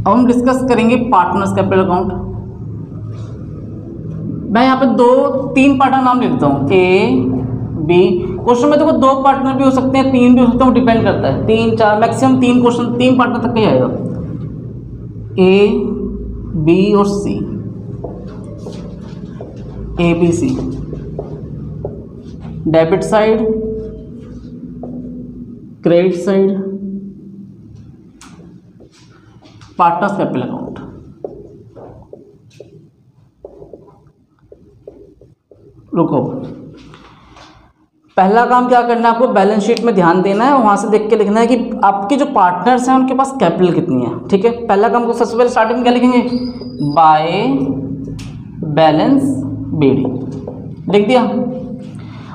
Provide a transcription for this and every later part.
अब हम डिस्कस करेंगे पार्टनर्स कैपिटल अकाउंट। मैं यहाँ पे 2-3 पार्टनर नाम लिखता हूँ, ए बी। क्वेश्चन में देखो 2 पार्टनर भी हो सकते हैं, 3 भी हो सकते हैं, वो डिपेंड करता है। 3-4 मैक्सिमम 3 क्वेश्चन 3 पार्टनर तक का ही आएगा, ए बी और C, A B C. Debit side, credit side, partners capital account. रुको, पहला काम क्या करना है आपको, बैलेंस शीट में ध्यान देना है, वहां से देख के लिखना है कि आपके जो पार्टनर्स हैं उनके पास कैपिटल कितनी है। ठीक है, पहला काम को सबसे पहले स्टार्टिंग में क्या लिखेंगे, बाय बैलेंस बीडी लिख दिया।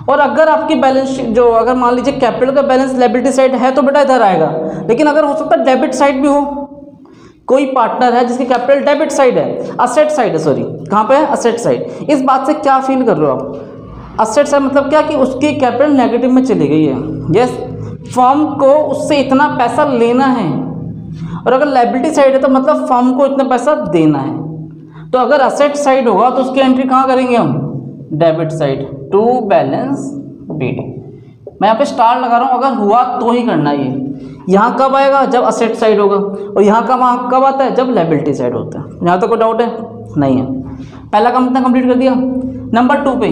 और अगर आपकी बैलेंस शीट जो, अगर मान लीजिए कैपिटल का बैलेंस लायबिलिटी साइड है तो बेटा इधर आएगा, लेकिन अगर हो सकता है डेबिट साइड भी हो। कोई पार्टनर है जिसकी कैपिटल डेबिट साइड है, असेट साइड है, सॉरी कहाँ पे है, असेट साइड। इस बात से क्या फील कर रहे हो आप, असेट साइड मतलब क्या कि उसकी कैपिटल नेगेटिव में चली गई है। यस, फर्म को उससे इतना पैसा लेना है, और अगर लायबिलिटी साइड है तो मतलब फर्म को इतना पैसा देना है। तो अगर असेट साइड होगा तो उसकी एंट्री कहाँ करेंगे हम, debit side, to balance BD. मैं यहाँ पे स्टार लगा रहा हूँ, अगर हुआ तो ही करना है ये। यहाँ कब आएगा, जब असेट साइड होगा, और यहाँ कब आता है, जब लायबिलिटी साइड होता है। यहाँ तो कोई डाउट है नहीं है। पहला काम इतना कंप्लीट कर दिया। नंबर 2 पे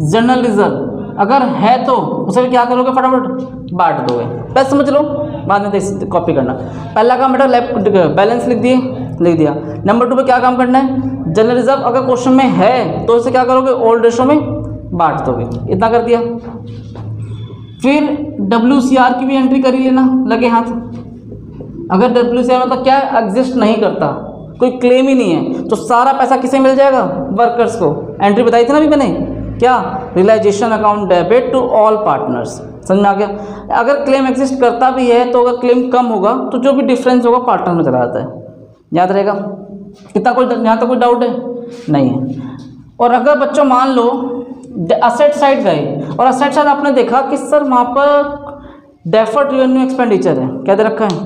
जनरल रिजर्व अगर है तो उसे क्या करोगे, फटाफट बांट दोगे। बस समझ लो, बाद में कॉपी करना। पहला काम बेटा बैलेंस लिख दिया। नंबर 2 पे क्या काम करना है, जनरल रिजर्व अगर क्वेश्चन में है तो इसे क्या करोगे, ओल्ड रेशो में बांट दोगे। इतना कर दिया। फिर WCR की भी एंट्री कर ही लेना, लगे हाथ। अगर WCR मतलब क्या एग्जिस्ट नहीं करता, कोई क्लेम ही नहीं है, तो सारा पैसा किसे मिल जाएगा, वर्कर्स को। एंट्री बताई थी ना अभी मैंने, क्या, realisation account debit to all partners. समझ में आ गया। अगर क्लेम एग्जिस्ट करता भी है तो अगर क्लेम कम होगा तो जो भी डिफरेंस होगा पार्टनर में चला जाता है, याद रहेगा। कितना कोई यहाँ तो कोई डाउट है नहीं है। और अगर बच्चों मान लो असेट साइड गए, और असेट साइड आपने देखा कि सर वहाँ पर डेफर्ड रिवेन्यू एक्सपेंडिचर है, क्या दे रखा है,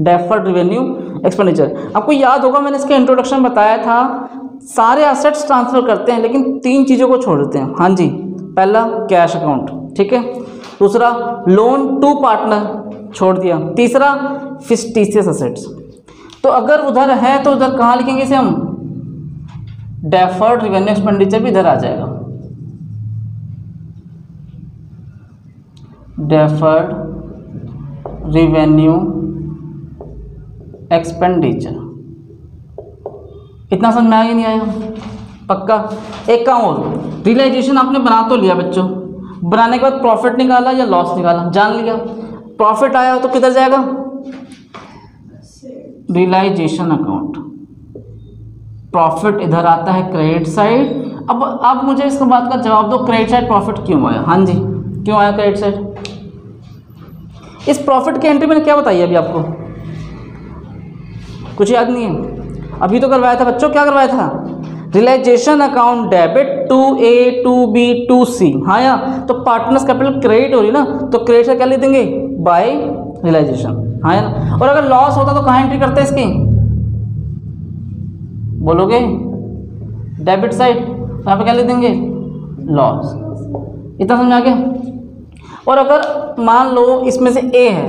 डेफर्ड रिवेन्यू एक्सपेंडिचर। आपको याद होगा मैंने इसके इंट्रोडक्शन में बताया था, सारे असेट्स ट्रांसफर करते हैं लेकिन 3 चीज़ों को छोड़ देते हैं। हाँ जी, पहला कैश अकाउंट, ठीक है, दूसरा लोन टू पार्टनर छोड़ दिया, तीसरा फिक्टिशियस असेट्स। तो अगर उधर है तो उधर कहाँ लिखेंगे इसे हम, डेफर्ड रिवेन्यू एक्सपेंडिचर भी इधर आ जाएगा, डेफर्ड रिवेन्यू एक्सपेंडिचर। इतना समझ में आया कि नहीं आया, पक्का। एक काम और, रियलाइजेशन आपने बना तो लिया बच्चों, बनाने के बाद प्रॉफिट निकाला या लॉस निकाला, जान लिया। प्रॉफिट आया तो किधर जाएगा, रियलाइजेशन अकाउंट। प्रॉफिट इधर आता है क्रेडिट साइड। अब मुझे इस बात का जवाब दो, क्रेडिट साइड प्रॉफिट क्यों आया। हाँ जी, क्यों आया क्रेडिट साइड। इस प्रॉफिट की एंट्री मैंने क्या बताई अभी आपको, कुछ याद नहीं है, अभी तो करवाया था बच्चों। क्या करवाया था, realization account debit to A to B to C. हाँ या तो पार्टनर्स कैपिटल क्रेडिट हो रही ना, तो क्रेडिट से क्या लिख देंगे, बाय रियलाइजेशन। हाँ या ना। और अगर लॉस होता तो कहाँ एंट्री करते हैं इसकी, बोलोगे डेबिट साइड, यहाँ पे क्या लिख देंगे, लॉस। इतना समझ आ गया। और अगर मान लो इसमें से ए है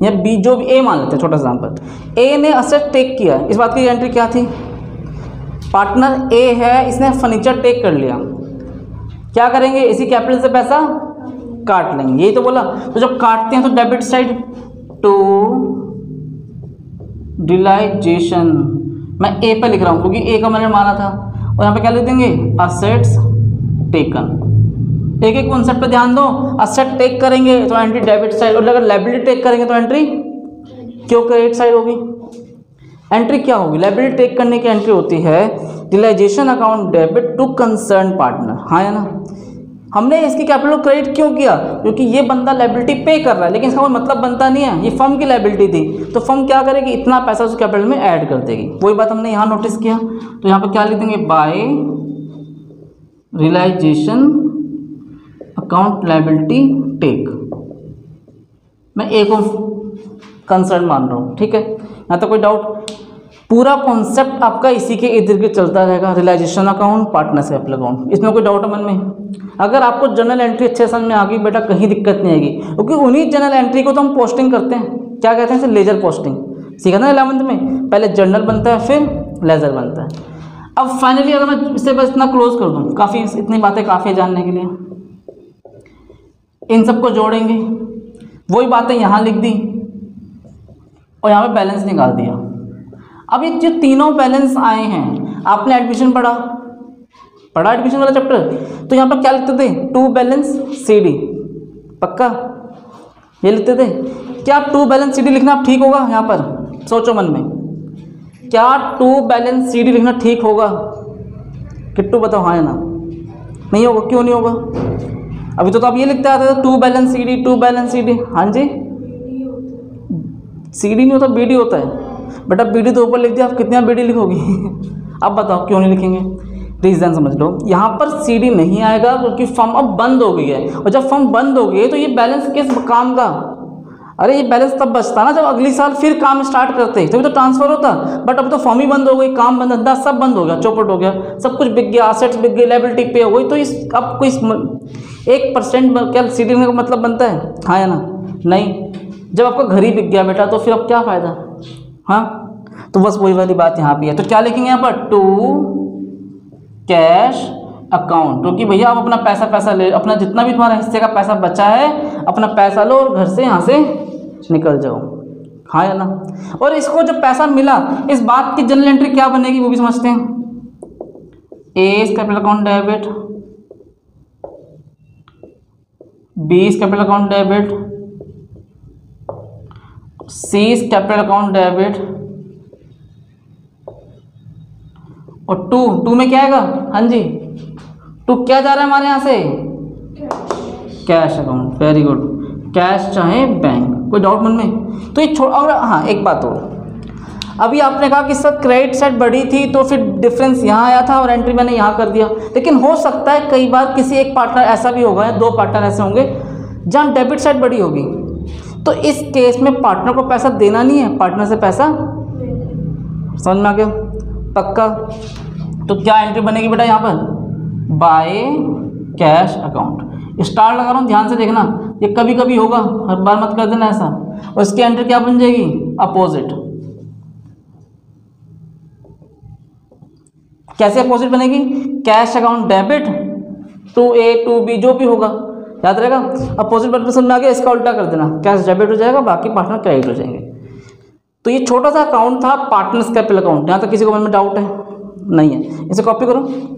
या बी, जो भी ए मान लेते हैं, छोटा सा एग्जांपल, ए ने असेट टेक किया, इस बात की एंट्री क्या थी, पार्टनर ए है, इसने फर्नीचर टेक कर लिया, क्या करेंगे, इसी कैपिटल से पैसा काट लेंगे, यही तो बोला। तो जब काटते हैं तो डेबिट साइड टू रियलाइजेशन, मैं ए पे लिख रहा हूँ क्योंकि ए का मैंने माना था, और यहाँ पे क्या लिख देंगे, असेट्स टेकन। एक एक कॉन्सेप्ट पे ध्यान दो, असेट टेक करेंगे तो एंट्री डेबिट साइड, और अगर लायबिलिटी टेक करेंगे तो एंट्री क्यों क्रेडिट साइड होगी। एंट्री क्या होगी, लायबिलिटी टेक करने की एंट्री होती है realisation account debit to concern partner. हाँ है ना। हमने इसकी कैपिटल क्रेडिट क्यों किया, क्योंकि ये बंदा लायबिलिटी पे कर रहा है, लेकिन इसका कोई मतलब बनता नहीं है, ये फर्म की लायबिलिटी थी, तो फर्म क्या करेगी, इतना पैसा उस कैपिटल में ऐड कर देगी। वही बात हमने यहाँ नोटिस किया। तो यहाँ पर क्या लिख देंगे, by realisation account liability take. मैं ए को कंसर्न मान रहा हूँ, ठीक है। यहाँ तो कोई डाउट? पूरा कॉन्सेप्ट आपका इसी के इर्द गिर्द चलता रहेगा, रियलाइजेशन अकाउंट, पार्टनरशिप अकाउंट। इसमें कोई डाउट है मन में? अगर आपको जर्नल एंट्री अच्छे समझ में आ गई बेटा, कहीं दिक्कत नहीं आएगी, क्योंकि उन्हीं जर्नल एंट्री को तो हम पोस्टिंग करते हैं। क्या कहते हैं इसे? Ledger posting. सीखा ना 11th में, पहले जर्नल बनता है फिर लेजर बनता है। अब फाइनली अगर मैं इसे बस इतना क्लोज कर दूँ, काफ़ी इतनी बातें काफ़ी है जानने के लिए। इन सबको जोड़ेंगे, वही बातें यहाँ लिख दी और यहाँ पे बैलेंस निकाल दिया। अब ये जो तीनों बैलेंस आए हैं, आपने एडमिशन पढ़ा एडमिशन वाला चैप्टर, तो यहाँ पर क्या लिखते थे? टू बैलेंस CD, पक्का ये लिखते थे। क्या टू बैलेंस CD लिखना ठीक होगा? यहाँ पर सोचो मन में, क्या टू बैलेंस CD लिखना ठीक होगा? किट्टू बताओ, हाँ या ना? नहीं होगा। क्यों नहीं होगा? अभी तो आप ये लिखते आते थे to balance CD, to balance CD। हाँ जी, CD नहीं होता, BD होता है बेटा। BD तो ऊपर लिख दिया, आप कितना BD लिखोगी? अब बताओ क्यों नहीं लिखेंगे? रीज़न समझ लो। यहाँ पर CD नहीं आएगा क्योंकि फर्म अब बंद हो गई है, और जब फर्म बंद हो गई है तो ये बैलेंस किस काम का? अरे ये बैलेंस तब बचता ना जब अगली साल फिर काम स्टार्ट करते, तभी तो ट्रांसफर होता। बट अब तो फर्म ही बंद हो गई, काम बंद, धंधा सब बंद हो गया, चौपट हो गया, सब कुछ बिक गया, असेट्स बिक गई, लायबिलिटी पे हो गई। तो इस अब कोई 1% क्या CD लिखने का मतलब बनता है? हाँ या ना? नहीं। जब आपका घर ही बिक गया बेटा तो फिर अब क्या फ़ायदा? हाँ, तो बस वही वाली बात यहाँ भी है। तो क्या लिखेंगे यहाँ पर? टू कैश अकाउंट, क्योंकि भैया आप अपना पैसा ले, अपना जितना भी तुम्हारा हिस्से का पैसा बचा है अपना पैसा लो और घर से यहाँ से निकल जाओ। हाँ या ना? और इसको जब पैसा मिला, इस बात की जनरल एंट्री क्या बनेगी वो भी समझते हैं। A is capital account debit, B is capital account debit, C is capital account debit, और टू में क्या आएगा? हाँ जी, टू क्या जा रहा है हमारे यहाँ से? Cash account. Very good, cash चाहे बैंक। कोई डाउट मन में? तो ये और हाँ एक बात और, अभी आपने कहा कि सर क्रेडिट साइड बढ़ी थी तो फिर डिफरेंस यहाँ आया था और एंट्री मैंने यहाँ कर दिया, लेकिन हो सकता है कई बार किसी एक पार्टनर ऐसा भी होगा या दो पार्टनर ऐसे होंगे जहाँ डेबिट साइड बढ़ी होगी, तो इस केस में पार्टनर को पैसा देना नहीं है, पार्टनर से पैसा। समझ में आ गया? पक्का? तो क्या एंट्री बनेगी बेटा यहाँ पर? By cash account. स्टार लगा रहा हूँ, ध्यान से देखना, ये कभी कभी होगा, हर बार मत कर देना ऐसा। और इसकी एंट्री क्या बन जाएगी? अपोजिट। कैसे अपोजिट बनेगी? Cash account debit to A to B जो भी होगा, याद रहेगा। अपोजिट बटन समझ में आ गया, इसका उल्टा कर देना, कैश डेबिट हो जाएगा, बाकी पार्टनर क्रेडिट हो जाएंगे। तो ये छोटा सा अकाउंट था पार्टनर्स कैपिटल अकाउंट। यहाँ तक किसी को मन में डाउट है? नहीं है। इसे कॉपी करो।